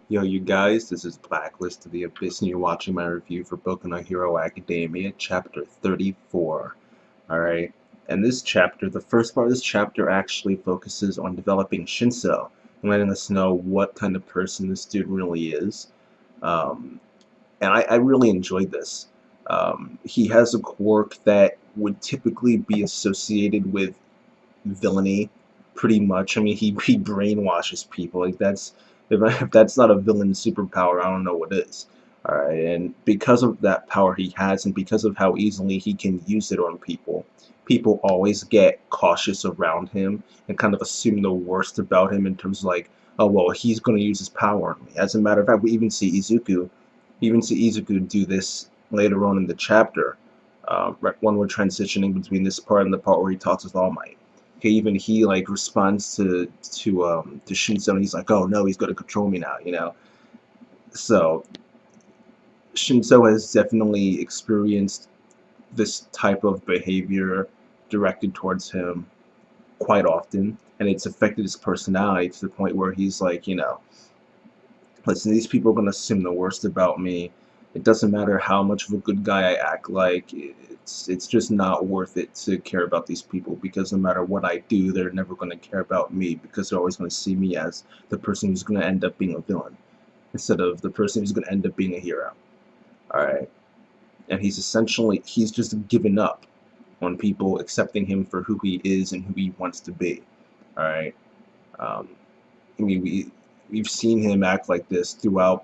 Yo, you guys, this is Blacklist of the Abyss, and you're watching my review for Boku no Hero Academia, Chapter 34. Alright, and this chapter, the first part of this chapter actually focuses on developing Shinsou, and letting us know what kind of person this dude really is. Um, and I really enjoyed this. He has a quirk that would typically be associated with villainy, pretty much. I mean, he brainwashes people. Like if that's not a villain superpower, I don't know what is. All right, and because of that power he has, and because of how easily he can use it on people, people always get cautious around him and kind of assume the worst about him in terms of like, oh well, he's going to use his power on me. As a matter of fact, we even see Izuku do this later on in the chapter. Right when we're transitioning between this part and the part where he talks with All Might. Okay, even he like responds to Shinsou, and he's like, "Oh no, he's going to control me now," you know. So Shinsou has definitely experienced this type of behavior directed towards him quite often, and it's affected his personality to the point where he's like, listen, these people are going to assume the worst about me. It doesn't matter how much of a good guy I act like. It's just not worth it to care about these people, because no matter what I do, they're never going to care about me, because they're always going to see me as the person who's going to end up being a villain instead of the person who's going to end up being a hero. All right, and he's just given up on people accepting him for who he is and who he wants to be. All right. Um, I mean, we've seen him act like this throughout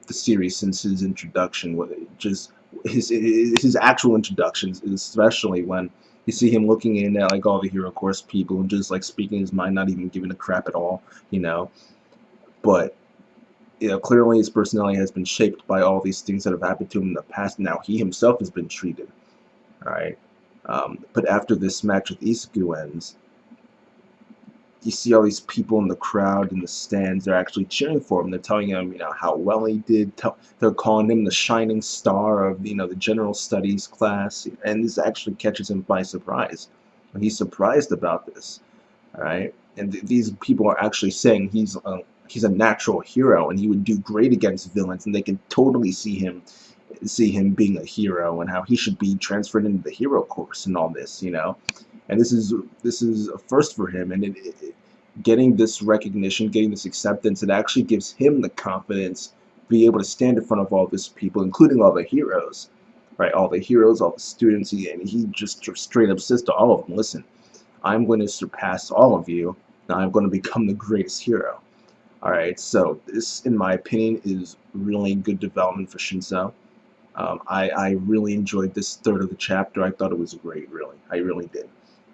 the series since his introduction, just his actual introductions, especially when you see him looking in at like all the Hero Course people and just like speaking his mind, not even giving a crap at all, you know. But clearly his personality has been shaped by all these things that have happened to him in the past. Now he himself has been treated, all right. But after this match with Isuku ends, you see all these people in the crowd in the stands. They're actually cheering for him. They're telling him, how well he did. They're calling him the shining star of, the general studies class. And this actually catches him by surprise. And he's surprised about this. All right, and these people are actually saying he's a natural hero and he would do great against villains, and they can totally see him being a hero and how he should be transferred into the hero course and all this. And this is a first for him, and getting this recognition, getting this acceptance, it actually gives him the confidence to be able to stand in front of all these people, including all the heroes, right? All the heroes, all the students, and he just straight up says to all of them, "Listen, I'm going to surpass all of you, and I'm going to become the greatest hero." All right, so this, in my opinion, is really good development for Shinsou. I really enjoyed this third of the chapter. I thought it was great, really. I really did.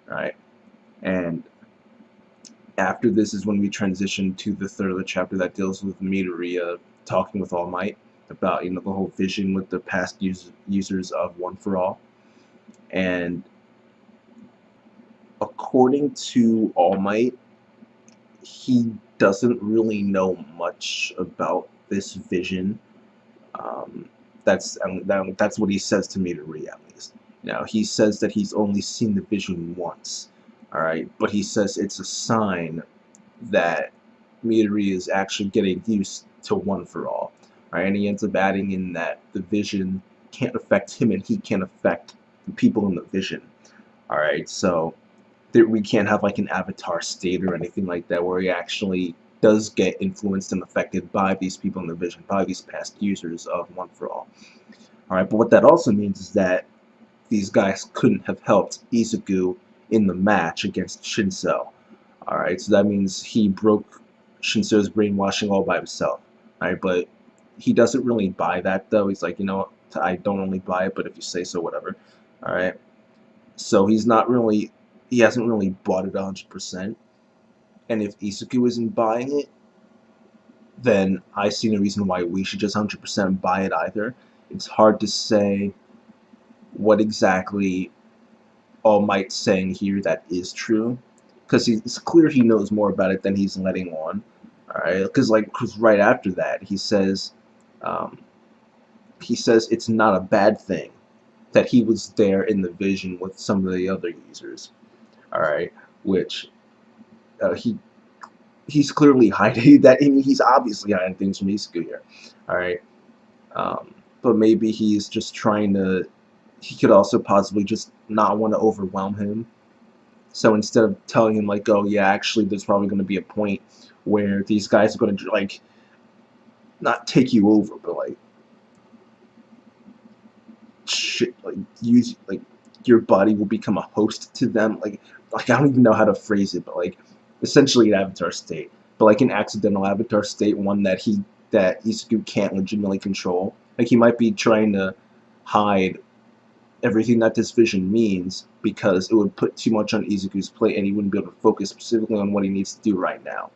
All right, and after this is when we transition to the third of the chapter that deals with Midoriya talking with All Might about the whole vision with the past users of One for All. And according to All Might, he doesn't really know much about this vision. Um, that's what he says to Midoriya, at least. Now he says that he's only seen the vision once. All right, but he says it's a sign that Midoriya is actually getting used to One for All. Right, and he ends up adding in that the vision can't affect him, and he can't affect the people in the vision. All right, so we can't have like an avatar state or anything like that where he actually does get influenced and affected by these people in the vision, by these past users of One for All. All right, but what that also means is that these guys couldn't have helped Izuku in the match against Shinsou. All right, so that means he broke Shinsou's brainwashing all by himself. All right, but he doesn't really buy that though. He's like, I don't only buy it, but if you say so, whatever. All right, so he hasn't really bought it 100%. And if Isuku isn't buying it, then I see no reason why we should just 100% buy it either. It's hard to say what exactly All Might's saying here that is true, because it's clear he knows more about it than he's letting on. All right, because right after that um, he says it's not a bad thing that he was there in the vision with some of the other users. All right, which he he's clearly hiding that. I mean, he's obviously hiding things from Izuku here. All right, but maybe he's just trying to. He could also possibly just not want to overwhelm him. So instead of telling him like, oh yeah, actually, there's probably going to be a point where these guys are going to like not take you over, but like shit, like use like your body will become a host to them. Like I don't even know how to phrase it, but like essentially an avatar state, but like an accidental avatar state, one that Izuku can't legitimately control. Like he might be trying to hide everything that this vision means because it would put too much on Izuku's plate and he wouldn't be able to focus specifically on what he needs to do right now.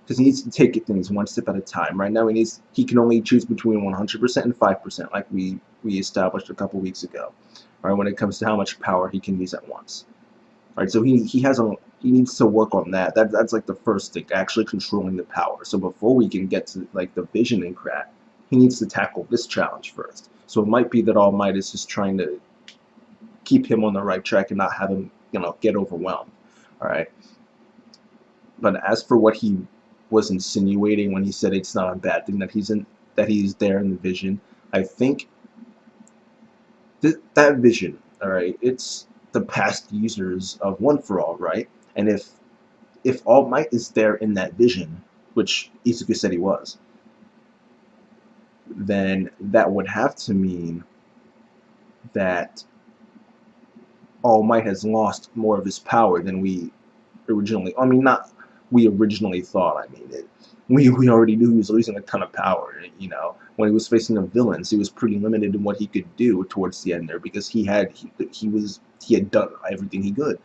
Because he needs to take things one step at a time. Right now he can only choose between 100% and 5%, like we established a couple weeks ago. Right, when it comes to how much power he can use at once. Right, so he needs to work on that. That's like the first thing, actually controlling the power. So before we can get to like the vision and crap, he needs to tackle this challenge first. So it might be that All Might is just trying to keep him on the right track and not have him, get overwhelmed. All right. But as for what he was insinuating when he said it's not a bad thing that he's there in the vision, I think that vision, all right, it's the past users of One for All, right? And if All Might is there in that vision, which Izuku said he was, then that would have to mean that All Might has lost more of his power than we originally. I mean, not we originally thought. I mean, we already knew he was losing a ton of power. When he was facing the villains, he was pretty limited in what he could do towards the end there because he had done everything he could.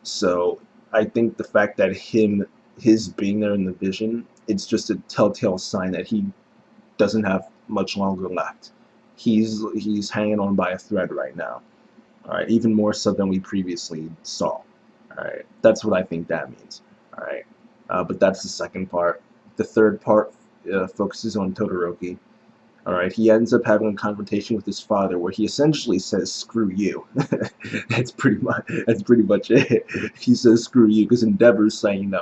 So I think the fact that his being there in the vision, it's just a telltale sign that he doesn't have much longer left. He's hanging on by a thread right now. All right, even more so than we previously saw. All right, that's what I think that means. All right, but that's the second part. The third part focuses on Todoroki. All right, he ends up having a confrontation with his father where he essentially says "screw you." That's pretty much it. He says "screw you" because Endeavor's saying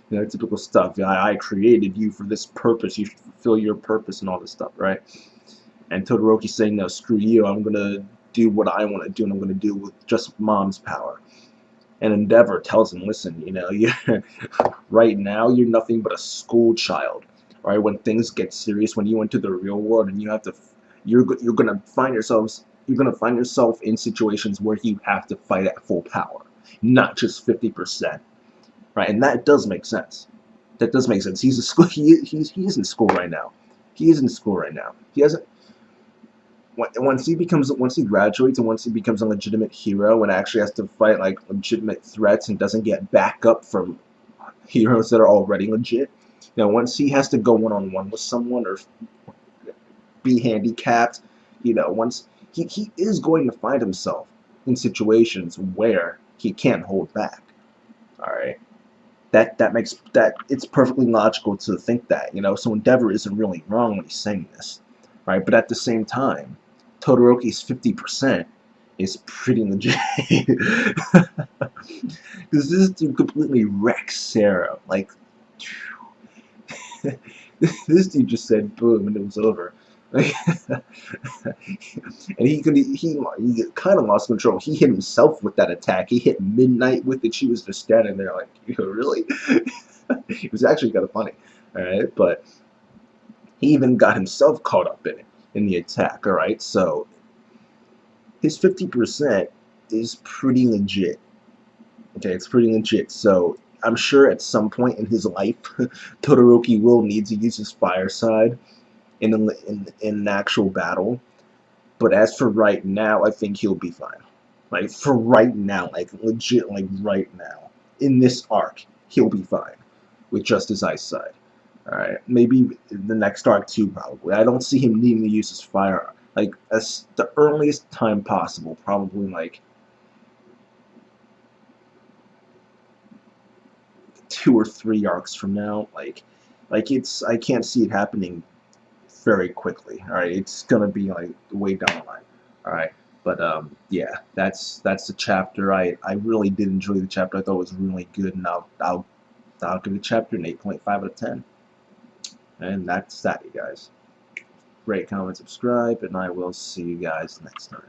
typical stuff. I created you for this purpose. You should fulfill your purpose and all this stuff, right? And Todoroki's saying, no, screw you. I'm gonna do what I want to do, and I'm gonna do it with just mom's power. And Endeavor tells him, listen, you're right now you're nothing but a school child. Right? When things get serious, when you enter the real world, and you're gonna find yourself in situations where you have to fight at full power, not just 50%. Right? And that does make sense. That does make sense. He's a school. He's in school right now. He is in school right now. He hasn't. Once he graduates and once he becomes a legitimate hero and actually has to fight like legitimate threats and doesn't get backup from heroes that are already legit, once he has to go one-on-one with someone or be handicapped, once he is going to find himself in situations where he can't hold back. All right, that makes that it's perfectly logical to think that, so Endeavor isn't really wrong when he's saying this, right? But at the same time, Todoroki's 50% is pretty legit. Because this dude completely wrecks Sarah. Like, this dude just said boom and it was over. And he kind of lost control. He hit himself with that attack. He hit Midnight with it. She was just standing there like, really? It was actually kind of funny. All right, but he even got himself caught up in it, in the attack. All right, so his 50% is pretty legit. Okay, it's pretty legit. So I'm sure at some point in his life, Todoroki will need to use his fire side in an actual battle. But as for right now, I think he'll be fine. Like for right now, like legit, like right now, in this arc, he'll be fine with just his ice side. All right, maybe the next arc too. Probably, I don't see him needing to use his fire like as the earliest time possible. Probably like 2 or 3 arcs from now. Like I can't see it happening very quickly. All right, it's gonna be like way down the line. All right, but yeah, that's the chapter. I really did enjoy the chapter. I thought it was really good, and I'll I'll give the chapter an 8.5 out of 10. And that's that, you guys. Rate, comment, subscribe, and I will see you guys next time.